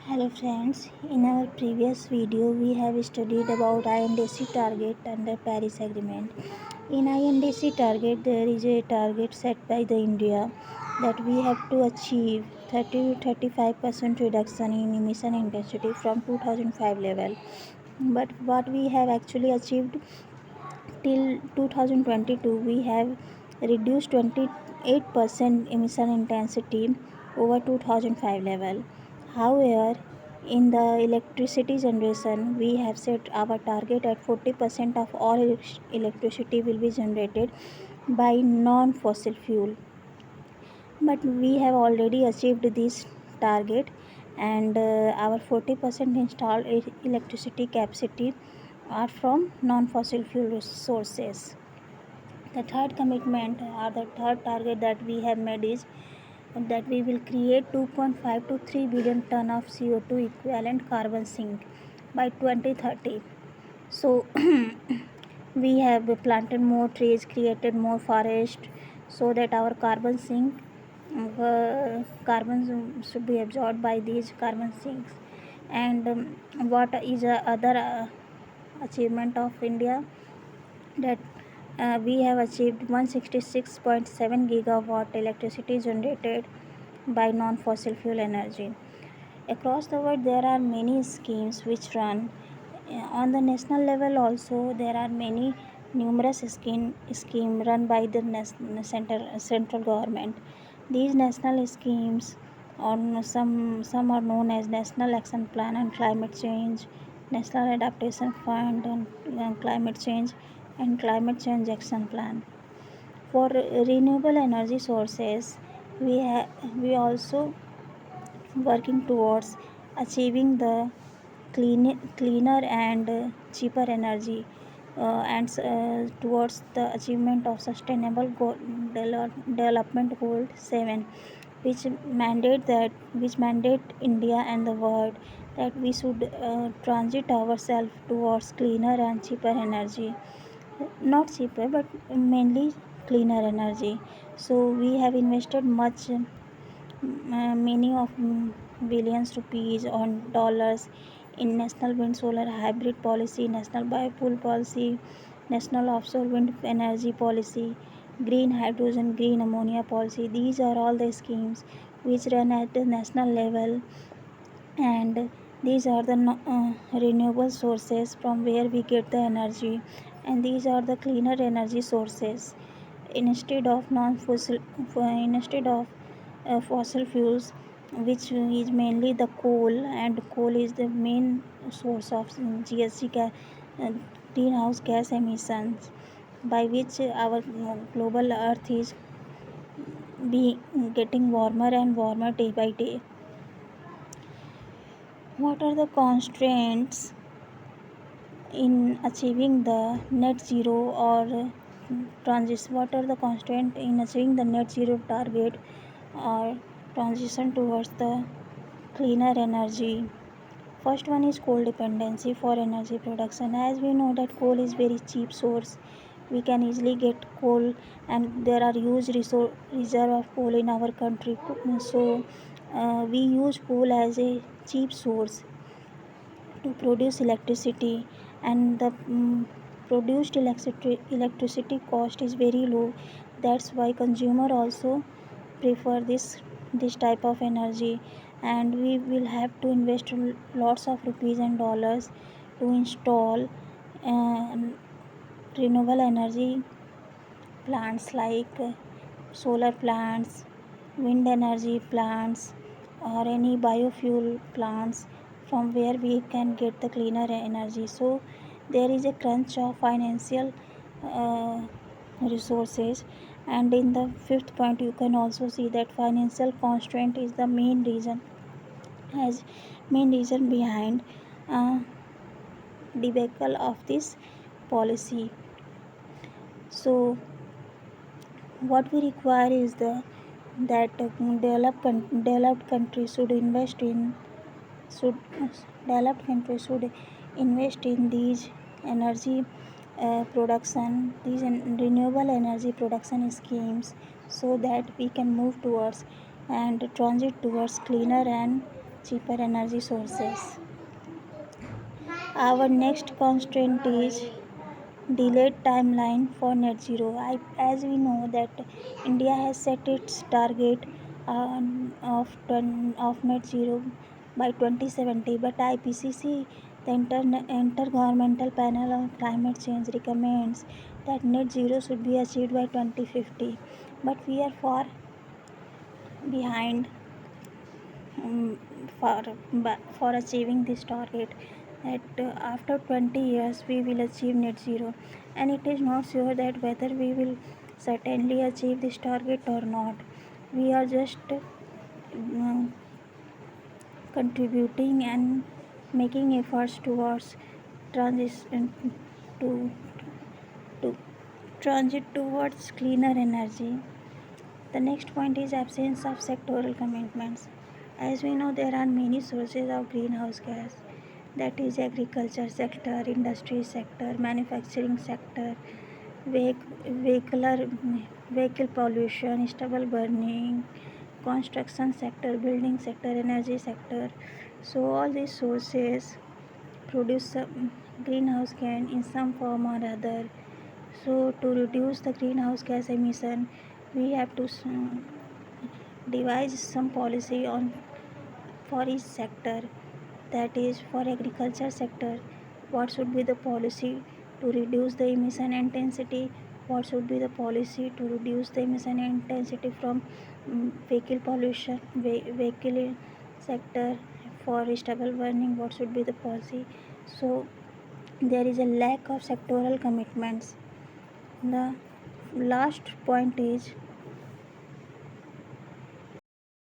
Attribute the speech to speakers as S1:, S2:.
S1: Hello friends, in our previous video we have studied about INDC target under Paris Agreement. In INDC target there is a target set by the India that we have to achieve 30 to 35% reduction in emission intensity from 2005 level. But what we have actually achieved till 2022 we have reduced 28% emission intensity over 2005 level. However, in the electricity generation we have set our target at 40% of all electricity will be generated by non-fossil fuel, but we have already achieved this target, and our 40% installed electricity capacity are from non-fossil fuel sources. The third commitment or the third target that we have made is that we will create 2.5 to 3 billion ton of CO2 equivalent carbon sink by 2030. So we have planted more trees, created more forest, so that our carbon sink carbon should be absorbed by these carbon sinks. And what is other achievement of India, that we have achieved 166.7 gigawatt electricity generated by non-fossil fuel energy. Across the world there are many schemes which run on the national level. Also there are many numerous scheme run by the central government. These national schemes on some are known as National Action Plan on Climate Change, National Adaptation Fund on Climate Change, and Climate Change Action Plan. For renewable energy sources, we also working towards achieving the cleaner and cheaper energy, and towards the achievement of sustainable development goal 7, which mandate India and the world that we should transit ourselves towards cleaner and cheaper energy. Not cheaper, but mainly cleaner energy. So we have invested many of billions rupees on dollars in National Wind Solar Hybrid Policy, National Biofuel Policy, National Offshore Wind Energy Policy, Green Hydrogen, Green Ammonia Policy. These are all the schemes which run at the national level, and these are the renewable sources from where we get the energy, and these are the cleaner energy sources instead of fossil fuels, which is mainly the coal, and coal is the main source of uh, greenhouse gas emissions, by which our global earth is be getting warmer and warmer day by day. What are the constraints in achieving the net zero or transition? What are the constraints in achieving the net zero target or transition towards the cleaner energy? First one is coal dependency for energy production. As we know that coal is very cheap source, we can easily get coal, and there are huge reserve of coal in our country. So we use coal as a cheap source to produce electricity, and the produced electricity cost is very low. That's why consumer also prefer this type of energy, and we will have to invest lots of rupees and dollars to install uh, renewable energy plants like solar plants, wind energy plants, or any biofuel plants from where we can get the cleaner energy. So there is a crunch of financial uh, resources. And in the fifth point you can also see that financial constraint is the as main reason behind uh, debacle of this policy. So what we require is that developed countries should invest in should developed countries should invest in these energy these renewable energy production schemes, so that we can move towards and transit towards cleaner and cheaper energy sources. Our next constraint is delayed timeline for net zero. As we know that India has set its target of net zero by 2070, but IPCC, the Intergovernmental Panel on Climate Change, recommends that net zero should be achieved by 2050. But we are far behind um, for for achieving this target. That after 20 years we will achieve net zero, and it is not sure that whether we will certainly achieve this target or not. We are just contributing and making efforts towards transition to to transit towards cleaner energy. The next point is absence of sectoral commitments. As we know, there are many sources of greenhouse gas, that is agriculture sector, industry sector, manufacturing sector, vehicular vehicle pollution, stubble burning, construction sector, building sector, energy sector. So all these sources produce greenhouse gas in some form or other. So to reduce the greenhouse gas emission, we have to devise some policy on for each sector. That is, for agriculture sector, what should be the policy to reduce the emission intensity, what should be the policy to reduce the emission intensity from vehicle pollution, vehicle sector. For stubble burning, what should be the policy. So there is a lack of sectoral commitments. The last point is